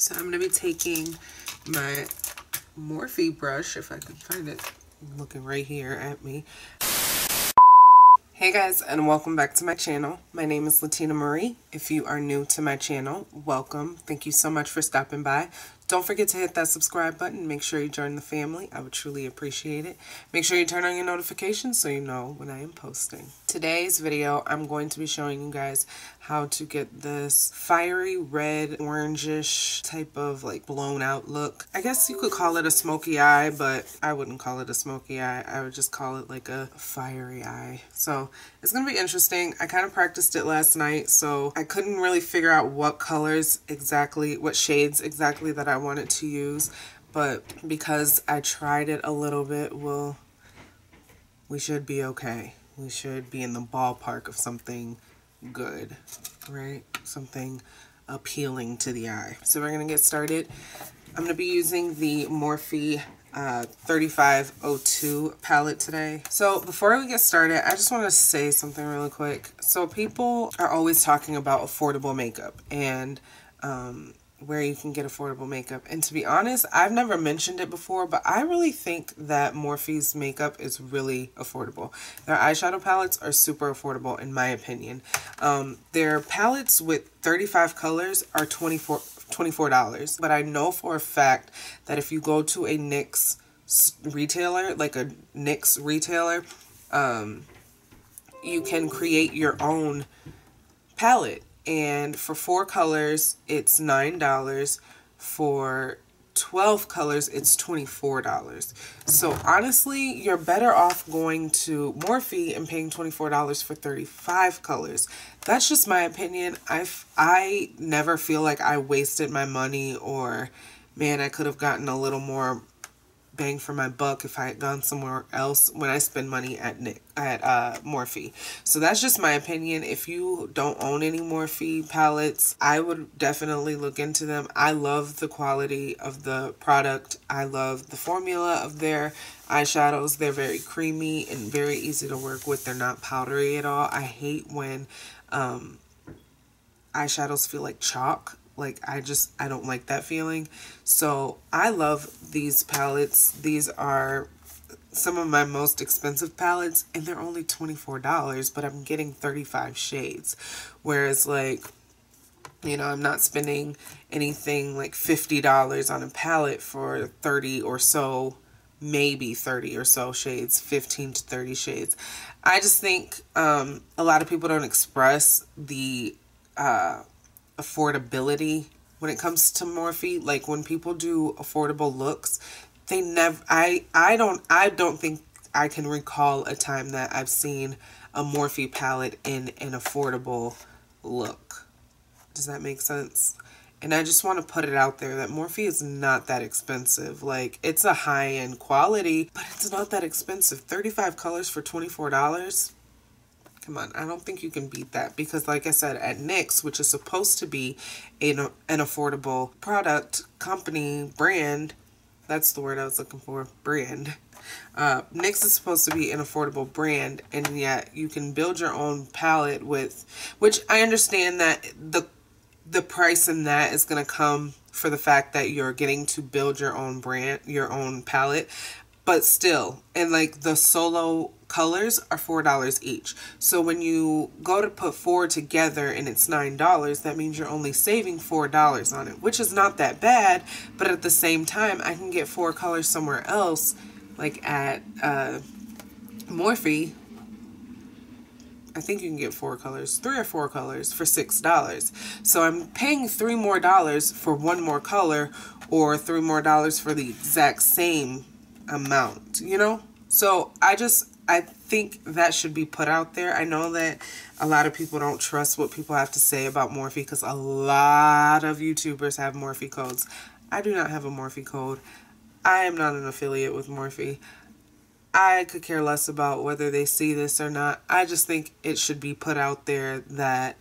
So I'm going to be taking my Morphe brush, if I can find it, looking right here at me. Hey guys, and welcome back to my channel. My name is Latina Marie. If you are new to my channel, welcome. Thank you so much for stopping by. Don't forget to hit that subscribe button. Make sure you join the family. I would truly appreciate it. Make sure you turn on your notifications so you know when I am posting. Today's video, I'm going to be showing you guys how to get this fiery red, orangish type of like blown out look. I guess you could call it a smoky eye, but I wouldn't call it a smoky eye. I would just call it like a fiery eye. So it's going to be interesting. I kind of practiced it last night, so I couldn't really figure out what colors exactly, what shades exactly that I wanted to use, but because I tried it a little bit, we should be okay. We should be in the ballpark of something good, right? Something appealing to the eye. So we're going to get started. I'm going to be using the Morphe 3502 palette today. So before we get started, I just want to say something really quick. So people are always talking about affordable makeup and where you can get affordable makeup. And to be honest, I've never mentioned it before, but I really think that Morphe's makeup is really affordable. Their eyeshadow palettes are super affordable in my opinion. Their palettes with 35 colors are $24. But I know for a fact that if you go to a NYX retailer, like a NYX retailer, you can create your own palette. And for 4 colors, it's $9. For 12 colors, it's $24. So honestly, you're better off going to Morphe and paying $24 for 35 colors. That's just my opinion. I never feel like I wasted my money, or man, I could have gotten a little more bang for my buck if I had gone somewhere else when I spend money at Morphe. So that's just my opinion. If you don't own any Morphe palettes, I would definitely look into them. I love the quality of the product. I love the formula of their eyeshadows. They're very creamy and very easy to work with. They're not powdery at all. I hate when eyeshadows feel like chalk. Like, I don't like that feeling. So I love these palettes. These are some of my most expensive palettes, and they're only $24, but I'm getting 35 shades. Whereas, like, you know, I'm not spending anything like $50 on a palette for 30 or so, maybe 30 or so shades, 15 to 30 shades. I just think a lot of people don't express the affordability when it comes to Morphe. Like, when people do affordable looks, they never, I don't think I can recall a time that I've seen a Morphe palette in an affordable look. Does that make sense? And I just want to put it out there that Morphe is not that expensive. Like, it's a high-end quality, but it's not that expensive. 35 colors for $24? Come on, I don't think you can beat that, because like I said, at NYX, which is supposed to be an affordable product, company, brand, that's the word I was looking for, brand. NYX is supposed to be an affordable brand, and yet you can build your own palette with, which I understand that the price in that is going to come for the fact that you're getting to build your own brand, your own palette, but still, and like the solo colors are $4 each. So when you go to put 4 together and it's $9, that means you're only saving $4 on it, which is not that bad. But at the same time, I can get 4 colors somewhere else, like at Morphe. I think you can get 4 colors, 3 or 4 colors for $6. So I'm paying $3 more for 1 more color, or $3 more for the exact same amount, you know? So I think that should be put out there. I know that a lot of people don't trust what people have to say about Morphe, because a lot of YouTubers have Morphe codes. I do not have a Morphe code. I am not an affiliate with Morphe. I could care less about whether they see this or not. I just think it should be put out there that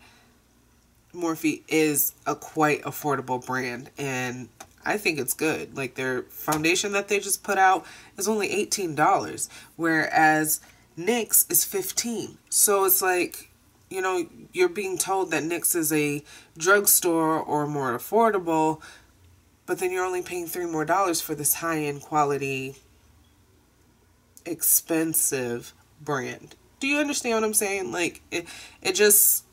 Morphe is a quite affordable brand, and I think it's good. Like, their foundation that they just put out is only $18, whereas NYX is $15. So it's like, you know, you're being told that NYX is a drugstore or more affordable, but then you're only paying $3 more for this high-end quality, expensive brand. Do you understand what I'm saying? Like, it just,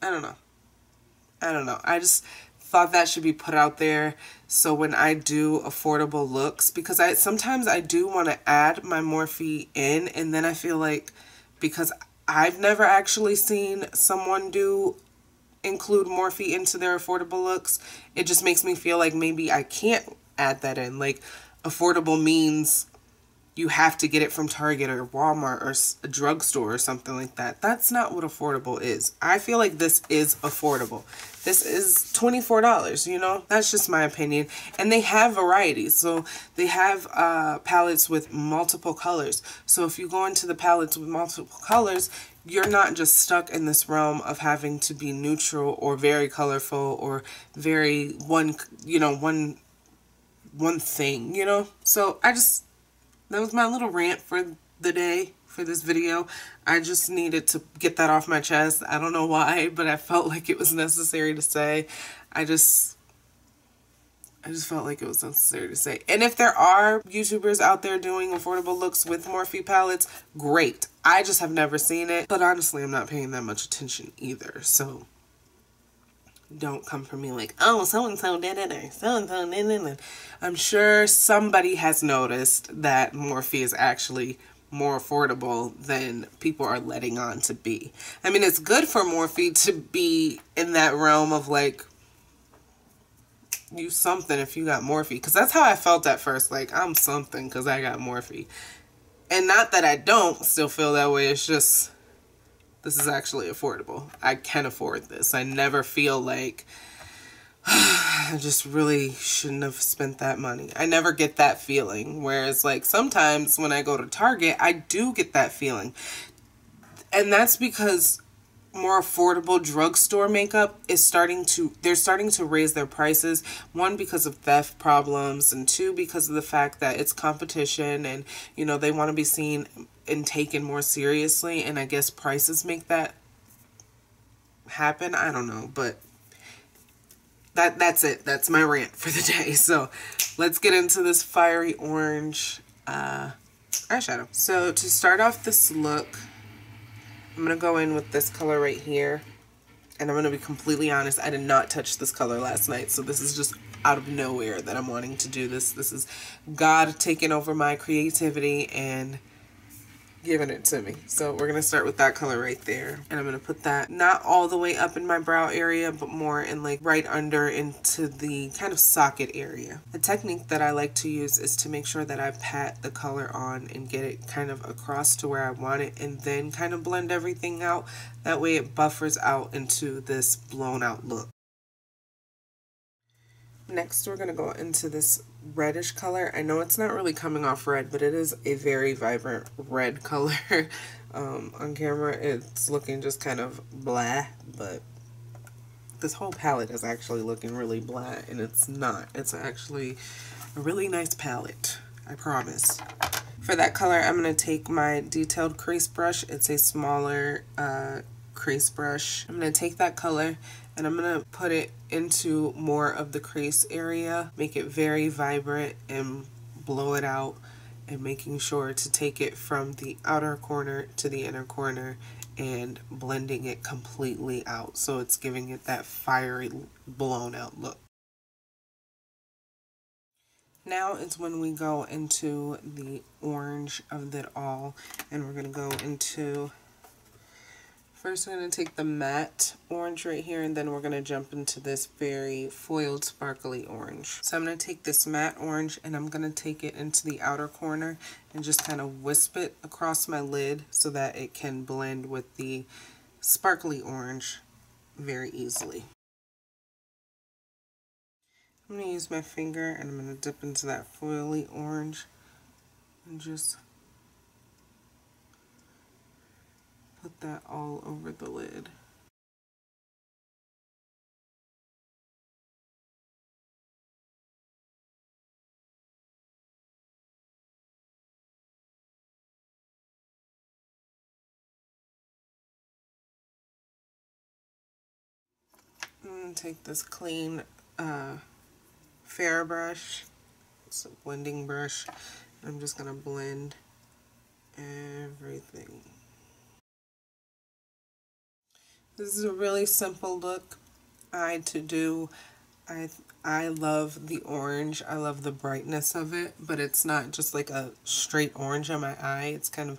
I don't know. I just thought that should be put out there. So when I do affordable looks, because sometimes I do want to add my Morphe in, and then I feel like, because I've never actually seen someone include Morphe into their affordable looks, it just makes me feel like maybe I can't add that in. Like, affordable means you have to get it from Target or Walmart or a drugstore or something like that. That's not what affordable is. I feel like this is affordable. This is $24, you know? That's just my opinion. And they have varieties. So they have palettes with multiple colors. So if you go into the palettes with multiple colors, you're not just stuck in this realm of having to be neutral or very colorful or very one thing, you know? So that was my little rant for the day, for this video. I just needed to get that off my chest. I don't know why, but I felt like it was necessary to say. I just felt like it was necessary to say. And if there are YouTubers out there doing affordable looks with Morphe palettes, great. I just have never seen it. But honestly, I'm not paying that much attention either. So don't come for me like, oh, so-and-so did it, or so-and-so did it. I'm sure somebody has noticed that Morphe is actually more affordable than people are letting on to be. I mean, it's good for Morphe to be in that realm of like, you something if you got Morphe. Because that's how I felt at first. Like, I'm something because I got Morphe. And not that I don't still feel that way. It's just, this is actually affordable. I can afford this. I never feel like I just really shouldn't have spent that money. I never get that feeling. Whereas like sometimes when I go to Target, I do get that feeling. And that's because more affordable drugstore makeup is they're starting to raise their prices. One, because of theft problems, and two, because of the fact that it's competition and, you know, they want to be seen and taken more seriously. And I guess prices make that happen. I don't know, but that's it. That's my rant for the day. So let's get into this fiery orange eyeshadow. So to start off this look, I'm going to go in with this color right here. And I'm going to be completely honest, I did not touch this color last night. So this is just out of nowhere that I'm wanting to do this. This is God taking over my creativity and giving it to me. So we're going to start with that color right there. And I'm going to put that not all the way up in my brow area, but more in like right under into the kind of socket area. A technique that I like to use is to make sure that I pat the color on and get it kind of across to where I want it, and then kind of blend everything out. That way it buffers out into this blown out look. Next, we're going to go into this reddish color. I know it's not really coming off red, but it is a very vibrant red color. On camera, it's looking just kind of blah, but this whole palette is actually looking really blah, and it's not. It's actually a really nice palette, I promise. For that color, I'm going to take my detailed crease brush. It's a smaller crease brush. I'm going to take that color and I'm going to put it into more of the crease area, make it very vibrant and blow it out, and making sure to take it from the outer corner to the inner corner and blending it completely out so it's giving it that fiery blown out look. Now is when we go into the orange of it all, and we're going to go into, first we're going to take the matte orange right here, and then we're going to jump into this very foiled sparkly orange. So I'm going to take this matte orange and I'm going to take it into the outer corner and just kind of wisp it across my lid so that it can blend with the sparkly orange very easily. I'm going to use my finger and I'm going to dip into that foily orange and just put that all over the lid. I'm going to take this clean fair brush. It's a blending brush. I'm just going to blend everything. This is a really simple look to do. I love the orange. I love the brightness of it, but it's not just like a straight orange on my eye. It's kind of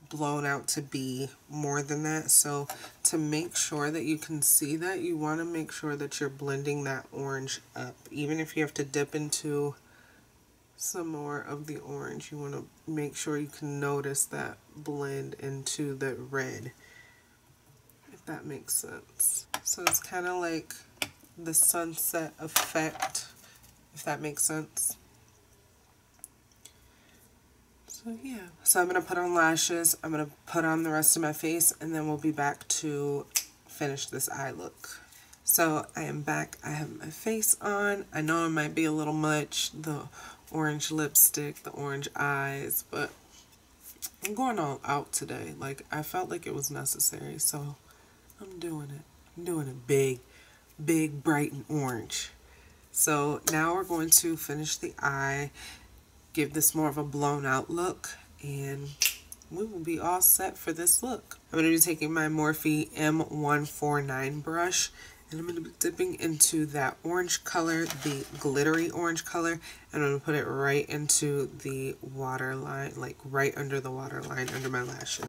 blown out to be more than that. So to make sure that you can see that, you want to make sure that you're blending that orange up. Even if you have to dip into some more of the orange, you want to make sure you can notice that blend into the red, if that makes sense. So it's kind of like the sunset effect, if that makes sense. So yeah, so I'm going to put on lashes, I'm going to put on the rest of my face, and then we'll be back to finish this eye look. So I am back, I have my face on. I know it might be a little much, the orange lipstick, the orange eyes, but I'm going all out today. Like, I felt like it was necessary, so I'm doing it. I'm doing it big, big, bright, and orange. So now we're going to finish the eye, give this more of a blown out look, and we will be all set for this look. I'm going to be taking my Morphe M149 brush, and I'm going to be dipping into that orange color, the glittery orange color, and I'm going to put it right into the waterline, like right under the waterline under my lashes.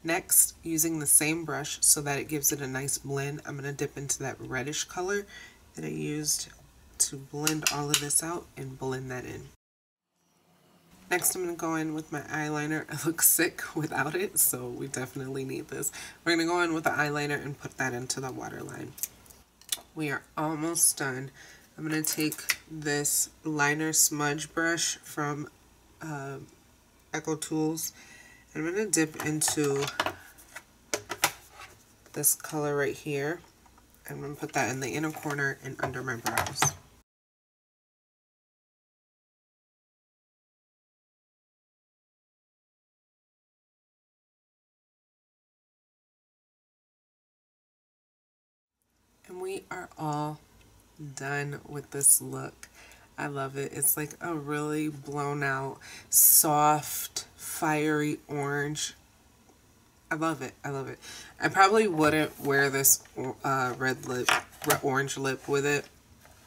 Next, using the same brush so that it gives it a nice blend, I'm going to dip into that reddish color that I used to blend all of this out and blend that in. Next, I'm going to go in with my eyeliner. I look sick without it, so we definitely need this. We're going to go in with the eyeliner and put that into the waterline. We are almost done. I'm going to take this liner smudge brush from Echo Tools, and I'm going to dip into this color right here. I'm going to put that in the inner corner and under my brows. And we are all done with this look. I love it. It's like a really blown out, soft, fiery orange. I love it. I love it. I probably wouldn't wear this orange lip with it.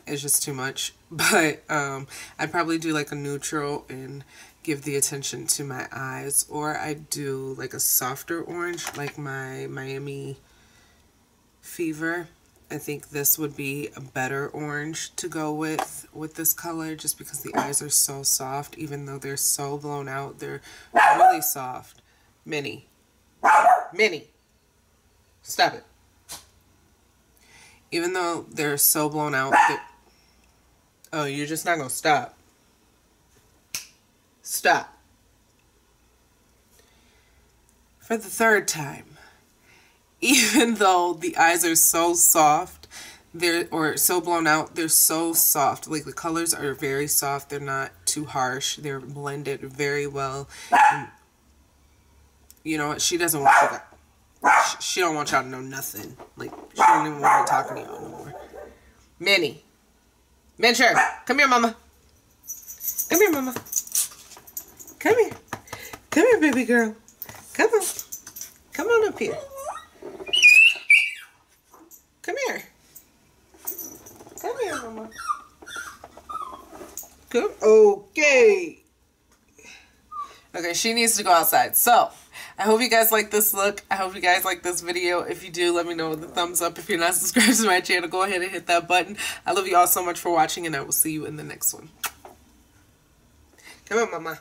It's just too much. But I'd probably do like a neutral and give the attention to my eyes. Or I'd do like a softer orange, like my Miami Fever. I think this would be a better orange to go with this color, just because the eyes are so soft. Even though they're so blown out, they're really soft. Minnie. Stop it. Even though they're so blown out, oh, you're just not gonna stop. Stop. For the third time. Even though the eyes are so soft, or so blown out, they're so soft. Like, the colors are very soft. They're not too harsh. They're blended very well. And you know what? She doesn't want you to, she don't want y'all to know nothing. Like, she don't even want to be talking to y'all anymore. Minnie. Mincher, come here, mama. Come here, mama. Come here. Come here, baby girl. Come on. Come on up here. Come here. Come here, mama. Come. Okay. Okay, she needs to go outside. So, I hope you guys like this look. I hope you guys like this video. If you do, let me know with a thumbs up. If you're not subscribed to my channel, go ahead and hit that button. I love you all so much for watching, and I will see you in the next one. Come on, mama.